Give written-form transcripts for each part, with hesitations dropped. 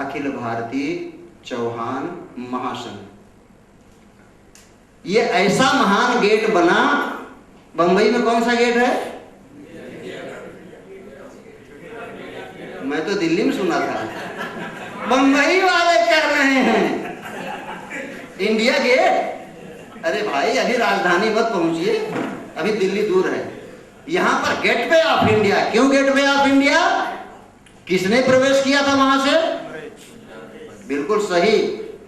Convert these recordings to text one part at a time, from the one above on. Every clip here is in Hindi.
अखिल भारतीय चौहान महासंघ। ये ऐसा महान गेट बना। बंबई में कौन सा गेट है? मैं तो दिल्ली में सुना था, बंबई वाले कह रहे हैं इंडिया गेट। अरे भाई अभी राजधानी मत पहुंचिए, अभी दिल्ली दूर है। यहां पर गेटवे ऑफ इंडिया। क्यों गेटवे ऑफ इंडिया? किसने प्रवेश किया था वहां से? बिल्कुल सही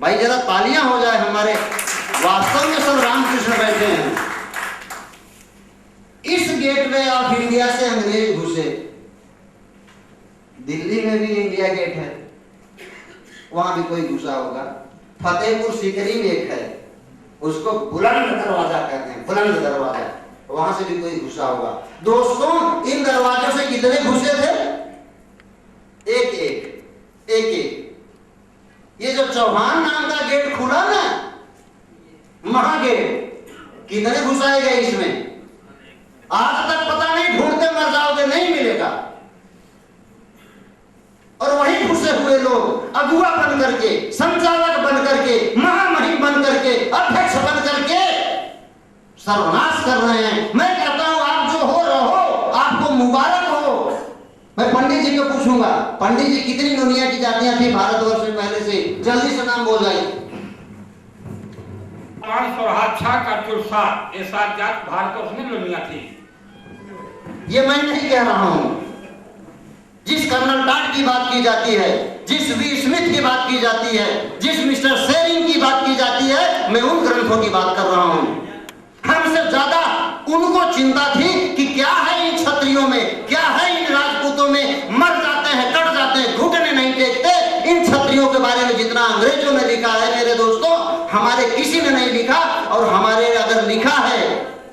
भाई, जरा तालियां हो जाए हमारे। वास्तव में सब रामकृष्ण बैठे हैं। इस गेटवे ऑफ इंडिया से अंग्रेज घुसे। दिल्ली में भी इंडिया गेट है, वहां भी कोई घुसा होगा। फतेहपुर सीकरी में एक है, उसको बुलंद दरवाजा कहते हैं, बुलंद दरवाजा, वहां से भी कोई घुसा होगा। दोस्तों इन दरवाजों से कितने घुसे थे? एक एक एक एक। ये जो चौहान नाम का गेट खुला ना, महागेट, कितने घुसाए गए इसमें? आज तक पता नहीं, ढूंढते मर जाओगे, नहीं मिलेगा। और वही घुसे हुए लोग अगुआ बन करके, संचालक बन करके, महामहिम बन करके, अध्यक्ष बन करके सर्वनाश कर रहे हैं। मैं कहता हूं आप जो हो रहो, आपको मुबारक हो। मैं पंडित जी को पूछूंगा, पंडित जी कितनी दुनिया की जातियां थी भारतवर्ष में पहले से? जल्दी से नाम बोल जाइए। ये 7 जात भारतवर्ष में दुनिया थी। ये मैं नहीं कह रहा हूं। जिस कर्नल टॉड की बात की जाती है, जिस वी स्मिथ की बात की जाती है, जिस मिस्टर शेरिंग की बात की जाती है, मैं उन ग्रंथों की बात कर रहा हूं। हमसे ज्यादा उनको चिंता थी कि क्या है इन क्षत्रियों में, क्या है इन राजपूतों में। मर जाते हैं, कट जाते हैं, घुटने नहीं टेकते। इन क्षत्रियों के बारे में जितना अंग्रेजों ने लिखा है मेरे दोस्तों, हमारे किसी ने नहीं लिखा। और हमारे अगर लिखा है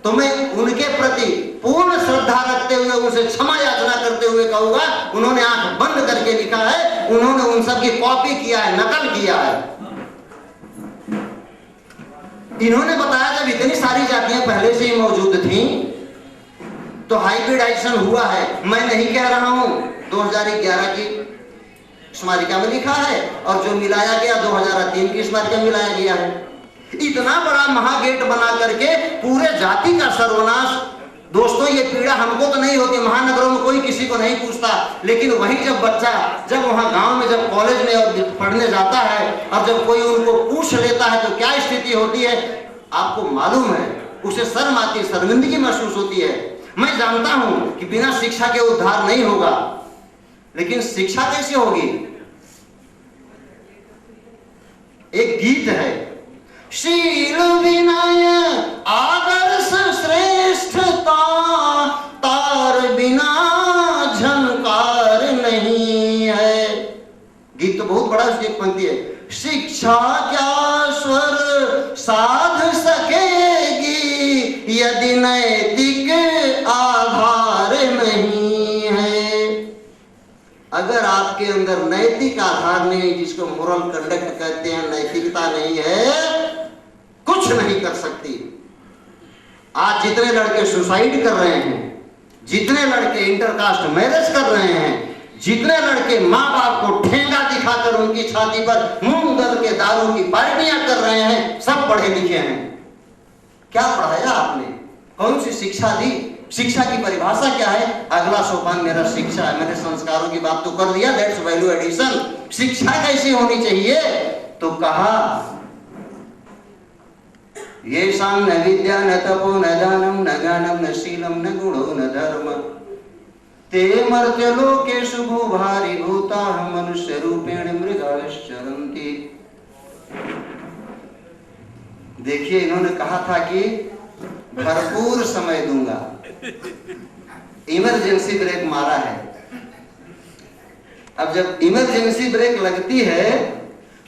तो मैं उनके प्रति पूर्ण श्रद्धा रखते हुए, उनसे क्षमा याचना करते हुए कहूंगा, उन्होंने आंख बंद करके लिखा है। उन्होंने उन सब की कॉपी किया है, नकल किया है। इन्होंने बताया जब इतनी सारी जातियां पहले से ही मौजूद थीं तो हाइब्रिडाइजेशन हुआ है। मैं नहीं कह रहा हूं, 2011 की स्मारिका में लिखा है, और जो मिलाया गया 2003 की स्मारिका में मिलाया गया है। इतना बड़ा महागेट बना करके पूरे जाति का सर्वनाश। दोस्तों ये पीड़ा हमको तो नहीं होती, महानगरों में कोई किसी को नहीं पूछता, लेकिन वही जब बच्चा जब वहां गांव में जब कॉलेज में और पढ़ने जाता है, और जब कोई उनको पूछ लेता है तो क्या स्थिति होती है आपको मालूम है। उसे शर्म आती, शर्मिंदगी महसूस होती है। मैं जानता हूं कि बिना शिक्षा के उद्धार नहीं होगा, लेकिन शिक्षा कैसे होगी? एक गीत है, शील विनय आदर्श श्रेष्ठता, तार बिना झंकार नहीं है। गीत तो बहुत बड़ा, उसकी एक पंक्ति है, शिक्षा क्या स्वर साध सकेगी यदि नैतिक आधार नहीं है। अगर आपके अंदर नैतिक आधार नहीं, जिसको मोरल कंडक्ट कहते हैं, नैतिकता नहीं है, कुछ नहीं कर सकती। आज जितने लड़के सुसाइड कर रहे हैं, जितने लड़के इंटरकास्ट मैरिज कर रहे हैं, जितने लड़के माँ बाप को ठेंगा दिखाकर उनकी छाती पर मूंग दल के दारू की पार्टियां कर रहे हैं, सब पढ़े लिखे हैं। क्या पढ़ाया आपने? कौन सी शिक्षा दी? शिक्षा की परिभाषा क्या है? अगला सोपान मेरा शिक्षा है। मैंने संस्कारों की बात तो कर दिया, दैट्स वैल्यू एडिशन। शिक्षा कैसी होनी चाहिए? तो कहा ये शाम न विद्या न तपो न दानम न ज्ञानम न शीलम न गुणो न धर्म ते मर्त्य लोकेषु भूभारि भूता मनुष्य रूपेण मृगाश्चरन्ति। देखिए इन्होंने कहा था कि भरपूर समय दूंगा, इमरजेंसी ब्रेक मारा है। अब जब इमरजेंसी ब्रेक लगती है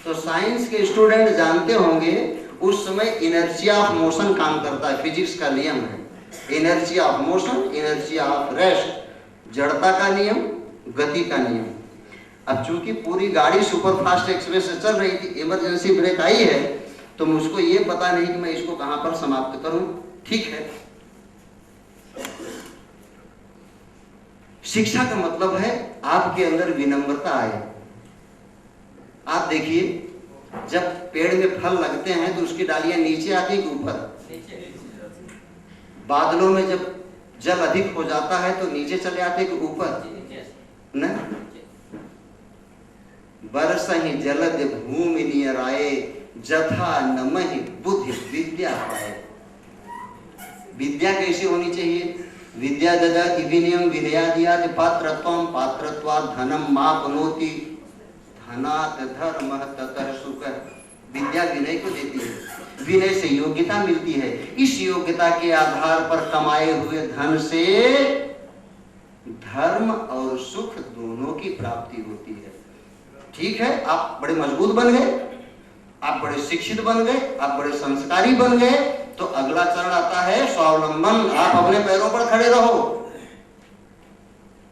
तो साइंस के स्टूडेंट जानते होंगे उस समय इनर्शिया ऑफ मोशन काम करता है, फिजिक्स का नियम है। Inertia of motion, inertia of rest, जड़ता का नियम, गति का नियम। अब चूंकि पूरी गाड़ी सुपरफास्ट एक्सप्रेस से चल रही थी, इमरजेंसी ब्रेक आई है, तो मुझको ये पता नहीं कि मैं इसको कहां पर समाप्त करूं। ठीक है, शिक्षा का मतलब है आपके अंदर विनम्रता आए, देखिए, जब पेड़ में फल लगते हैं तो उसकी डालियां नीचे आती है कि ऊपर? बादलों में जब जल अधिक हो जाता है तो नीचे चले आते कि ऊपर? न बरसहि जलद भूमि नियराए, जथा नमहि बुद्धि विद्या पाए। विद्या कैसी होनी चाहिए? विद्या ददाति विनयं विनयादियात् पात्रत्वं पात्रत्वात् धनम मापनोति धनात् धर्मः ततः सुखः। विद्या विनय को देती है, विनय से योग्यता मिलती है, इस योग्यता के आधार पर कमाए हुए धन से धर्म और सुख दोनों की प्राप्ति होती है। ठीक है, आप बड़े मजबूत बन गए, आप बड़े शिक्षित बन गए, आप बड़े संस्कारी बन गए, तो अगला चरण आता है स्वावलंबन। आप अपने पैरों पर खड़े रहो,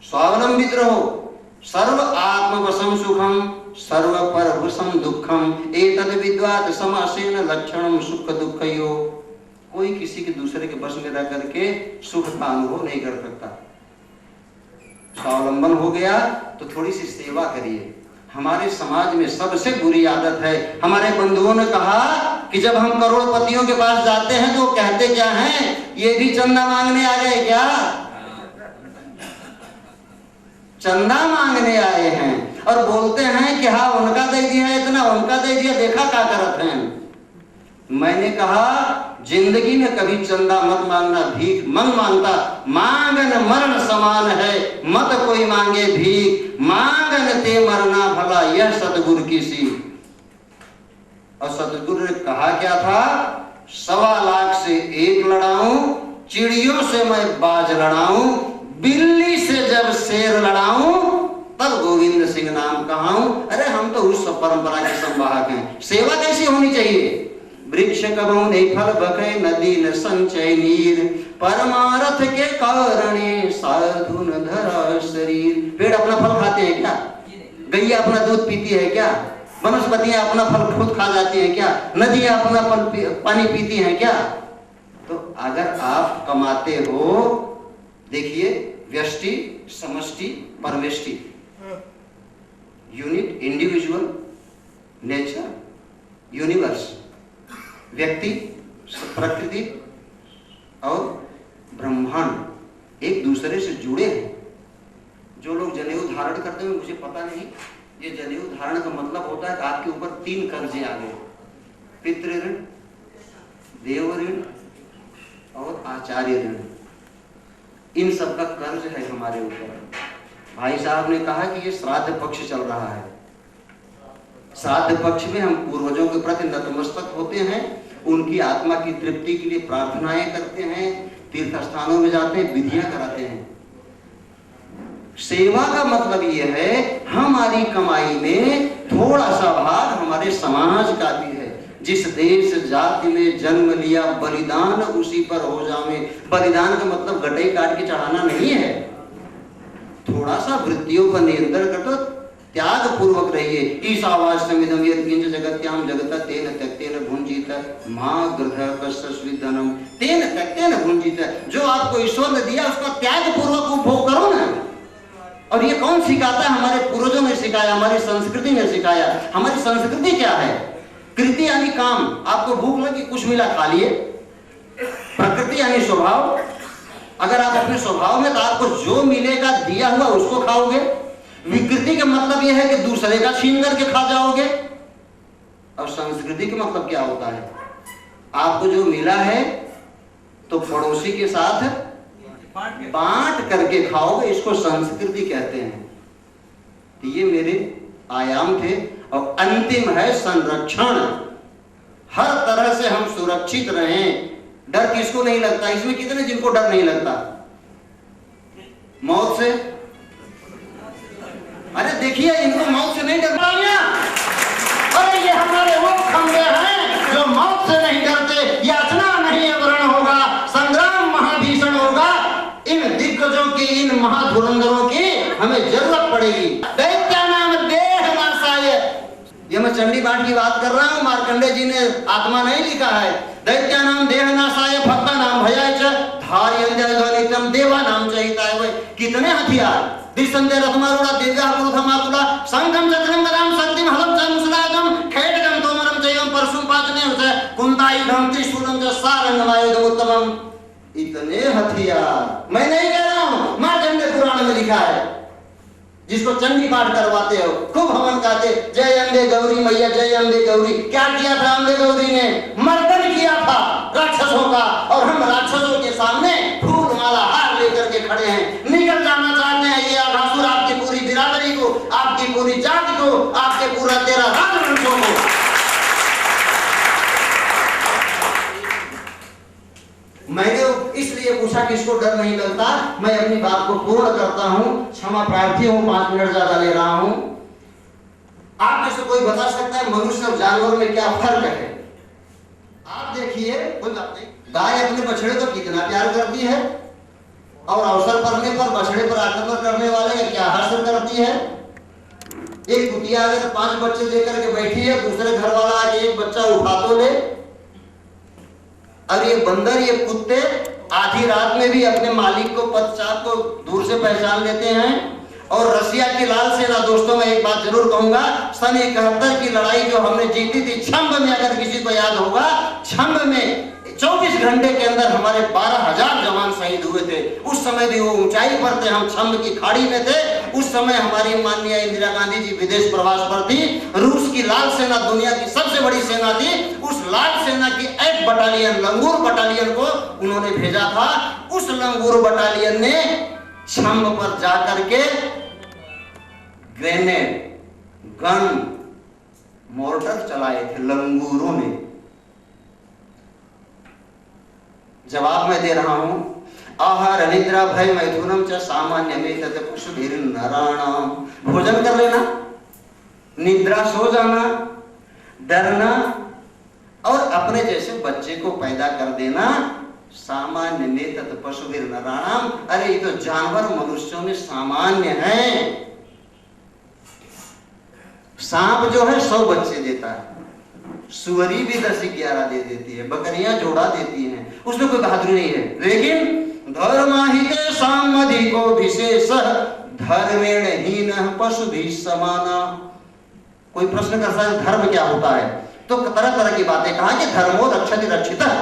स्वावलंबित रहो। सर्व आत्मवशम सुखम सर्व परभुषम दुखम एतद विद्वात् समासेन लक्षणम सुख दुःखयो। कोई किसी के दूसरे के बस में रह करके सुख का अनुभव नहीं कर सकता। स्वावलंबन हो गया तो थोड़ी सी सेवा करिए। हमारे समाज में सबसे बुरी आदत है, हमारे बंधुओं ने कहा कि जब हम करोड़पतियों के पास जाते हैं तो कहते क्या हैं, ये भी चंदा मांगने आ गए क्या? चंदा मांगने आए हैं और बोलते हैं कि हाँ उनका दे दिया इतना, उनका दे दिया, देखा क्या करते हैं। मैंने कहा जिंदगी में कभी चंदा मत मांगना, भीख मत मांगता। मांगन मरण समान है, मत कोई मांगे भीख, मांगन ते मरना भला यह सतगुरु की सी। और सतगुरु ने कहा क्या था, 1.25 लाख से एक लड़ाऊं, चिड़ियों से मैं बाज लड़ाऊं, बिल्ली से जब शेर लड़ाऊं तब गोविंद सिंह नाम कहाऊं। अरे हम तो उस परंपरा के संवाहक हैं। सेवा कैसी होनी चाहिए? वृक्ष कबहु नहीं फल बकै, नदी न संचय नीर, परमारथ के कारणे साधु न धरा शरीर। पेड़ अपना फल खाते हैं क्या? गैया अपना दूध पीती है क्या? वनस्पतियां अपना फल खुद खा जाती हैं क्या? नदियां अपना पानी पीती हैं क्या? तो अगर आप कमाते हो, देखिए व्यष्टि समष्टि परमेष्टि, यूनिट इंडिविजुअल नेचर यूनिवर्स, व्यक्ति प्रकृति और ब्रह्मांड एक दूसरे से जुड़े हैं। जो लोग जनेऊ धारण करते हैं मुझे पता नहीं, ये जनेऊ धारण का मतलब होता है कि आपके ऊपर 3 कर्जे आ गए, पितृ ऋण, देव ऋण और आचार्य ऋण। इन सब का कर्ज है हमारे ऊपर। भाई साहब ने कहा कि ये श्राद्ध पक्ष चल रहा है, श्राद्ध पक्ष में हम पूर्वजों के प्रति नतमस्तक होते हैं, उनकी आत्मा की तृप्ति के लिए प्रार्थनाएं करते हैं, तीर्थ स्थानों में जाते हैं, विधियां कराते हैं। सेवा का मतलब यह है हमारी कमाई में थोड़ा सा भाग हमारे समाज का भी है। जिस देश जाति में जन्म लिया बलिदान उसी पर हो जावे। बलिदान का मतलब गटई काट के चढ़ाना नहीं है। थोड़ा सा वृत्तियों पर नियंत्रण कर दो, त्याग पूर्वक रहिए। ईशावास्यमिदं यत् किंच जगत्याम जगत तेन त्यक्तेन भुंजीत मां गृह कस्यस्विधनम तेन त्यक्तेन भुंजीत। जो आपको ईश्वर ने दिया उसका त्याग पूर्वक उपभोग करो ना। और ये कौन सिखाता है? हमारे पूर्वजों ने सिखाया, हमारी संस्कृति ने सिखाया। हमारी संस्कृति क्या है? कृति यानी काम। आपको भूख लगी, कुछ मिला खा लिए। प्रकृति यानी स्वभाव। अगर आप अपने स्वभाव में तो आपको जो मिलेगा दिया हुआ उसको खाओगे। विकृति का मतलब यह है कि दूसरे का छीन करके खा जाओगे। और संस्कृति का मतलब क्या होता है? आपको जो मिला है तो पड़ोसी के साथ बांट करके खाओगे, इसको संस्कृति कहते हैं। तो ये मेरे आयाम थे। और अंतिम है संरक्षण। हर तरह से हम सुरक्षित रहें। डर किसको नहीं लगता? इसमें कितने जिनको डर नहीं लगता मौत से? अरे देखिए, इनको मौत से नहीं डरता। अरे ये हमारे वो खंबे हैं जो मौत से नहीं डरते। यातना नहीं अवरण होगा, संग्राम महाभीषण होगा। इन दिग्गजों की, इन महाधुरंधरों की हमें जरूरत पड़ेगी। दैत्या नाम देह नाशाय। ये मैं चंडी पाठ की बात कर रहा हूँ, मार्कंडेय जी ने आत्मा नहीं लिखा है। दैत्या नाम देह नाशाय भक्ता नाम भयाय च धार्यंजयध्वनितम देवा नाम चहिताय। कितने हथियार! दिसंते रथमारूढ़ा दीर्घा पुरुषमाकुला संगम चक्रम गदाम शक्तिम हलम च मुसलाद कितने हथियार। मैं नहीं कह रहा हूं, मार्कंडेय पुराण में लिखा है। जिसको चंडी पाठ करवाते हो, खूब हवन गाते, जय अम्बे गौरी मैया, जय अम्बे गौरी। क्या किया था अम्बे गौरी ने? मर्दन किया था राक्षसों का, और हम राक्षसों के सामने फूल माला हार लेकर के खड़े हैं। निकल जाना चाहते हैं ये अघासुर आपकी पूरी बिरादरी को, आपकी पूरी जाति को, आपके पूरा 13 राजवंशों को। मैंने इसलिए पूछा कि इसको डर नहीं लगता। मैं अपनी बात को पूर्ण करता हूं, क्षमा प्रार्थी हूं, 5 मिनट ज्यादा ले रहा हूं। आप में से कोई बता सकता है मनुष्य और जानवर में क्या फर्क है? आप देखिए, कोई बात नहीं, गाय अपने बछड़े को कितना प्यार करती है, और अवसर पड़ने पर बछड़े पर आक्रमण करने वाले का क्या हर्ष करती है। एक कुतिया अगर 5 बच्चे लेकर के बैठी है, दूसरे घर वाला आके एक बच्चा उठा तो ले। और ये बंदर, ये कुत्ते आधी रात में भी अपने मालिक को, पदचाप को दूर से पहचान लेते हैं। और रसिया की लाल सेना, दोस्तों मैं एक बात जरूर कहूंगा, सन 71 की लड़ाई जो हमने जीती थी छंब में, अगर किसी को याद होगा, छंब में 24 घंटे के अंदर हमारे 12,000 जवान शहीद हुए थे। उस समय भी वो ऊंचाई पर थे, हम छंब की खाड़ी में थे। उस समय हमारी माननीय इंदिरा गांधी जी विदेश प्रवास पर थी। रूस की लाल सेना दुनिया की सबसे बड़ी सेना थी। उस लाल सेना की एक बटालियन, लंगूर बटालियन को उन्होंने भेजा था। उस लंगूर बटालियन ने छंब पर जाकर के ग्रेनेड, गन, मोर्टर चलाए थे लंगूरों ने। जवाब मैं दे रहा हूं, आहार निद्रा भय मैथुनम च सामान्य में तत् पशुभिर नराणाम। भोजन कर लेना, निद्रा सो जाना, डरना, और अपने जैसे बच्चे को पैदा कर देना, सामान्य में तत् पशुभिर नराणाम। अरे ये तो जानवर मनुष्यों में सामान्य है। सांप जो है 100 बच्चे देता है, सुअरी भी 10-11 दे देती है, बकरियां जोड़ा देती हैं, उसमें कोई बहादुरी नहीं है। लेकिन धर्माहिते सामधिको विशेष धर्मेण हीन पशुभिः समाना। कोई प्रश्न करता है धर्म क्या होता है, तो तरह तरह की बातें कहा कि धर्मो रक्षति रक्षितः।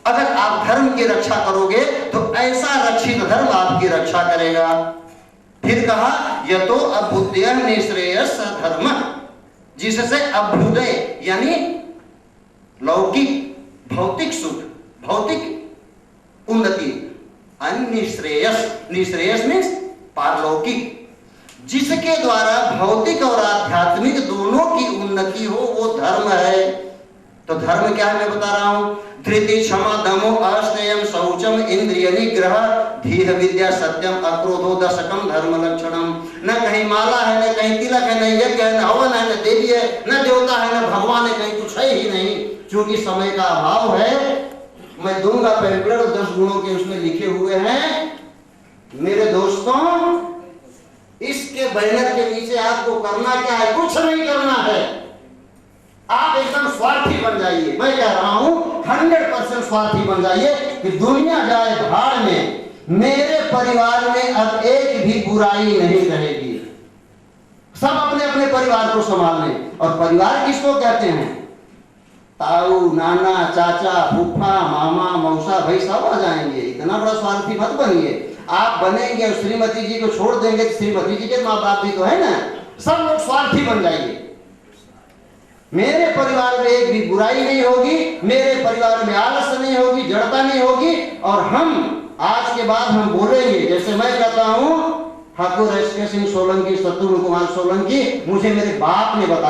अगर आप धर्म की रक्षा करोगे तो ऐसा रक्षित धर्म आपकी रक्षा करेगा। फिर कहा यतो अभ्युदय निःश्रेयस धर्म, जिससे अभ्युदय यानी लौकिक भौतिक सुख, भौतिक उन्नति, अनिश्रेयस, निश्रेयस मीन्स पारलौकिक, जिसके द्वारा भौतिक और आध्यात्मिक दोनों की उन्नति हो, वो धर्म है। तो धर्म क्या है मैं बता रहा हूं, धृति क्षमा दमो अस्तेयम शौचम इंद्रिय निग्रह धीर विद्या सत्यम अक्रोधो दशकम धर्म लक्षणम। न कहीं माला है, न कहीं तिलक है, न यज्ञ है, न हवन है, न देवी है, न देवता है, न भगवान है, कहीं कुछ है ही नहीं। क्योंकि समय का अभाव है, मैं दूंगा पैम्फलेट 10 गुणों के उसमें लिखे हुए हैं। मेरे दोस्तों, इसके बैनर के नीचे आपको करना क्या है? कुछ नहीं करना है। आप एकदम स्वार्थी बन जाइए। मैं कह रहा हूं 100% स्वार्थी बन जाइए कि दुनिया जाए भाड़ में, मेरे परिवार में अब एक भी बुराई नहीं रहेगी। सब अपने अपने परिवार को संभाल लें। और परिवार किसको कहते हैं? ताऊ, नाना, चाचा, फूफा, मामा, मौसा, भाई सब आ जाएंगे। इतना बड़ा स्वार्थी मत बनिए। आप बनेंगे और श्रीमती जी को छोड़ देंगे तो श्रीमती जी के माँ बाप भी तो है ना। सब लोग स्वार्थी बन जाइए। मेरे परिवार में एक भी बुराई नहीं होगी, मेरे परिवार में आलस नहीं होगी, जड़ता नहीं होगी। और हम आज के बाद हम बोलेंगे, जैसे मैं कहता हूं ठाकुर एस के सिंह सोलंकी, शत्रुघ्न कुमार सोलंकी, मुझे मेरे बाप ने बताया।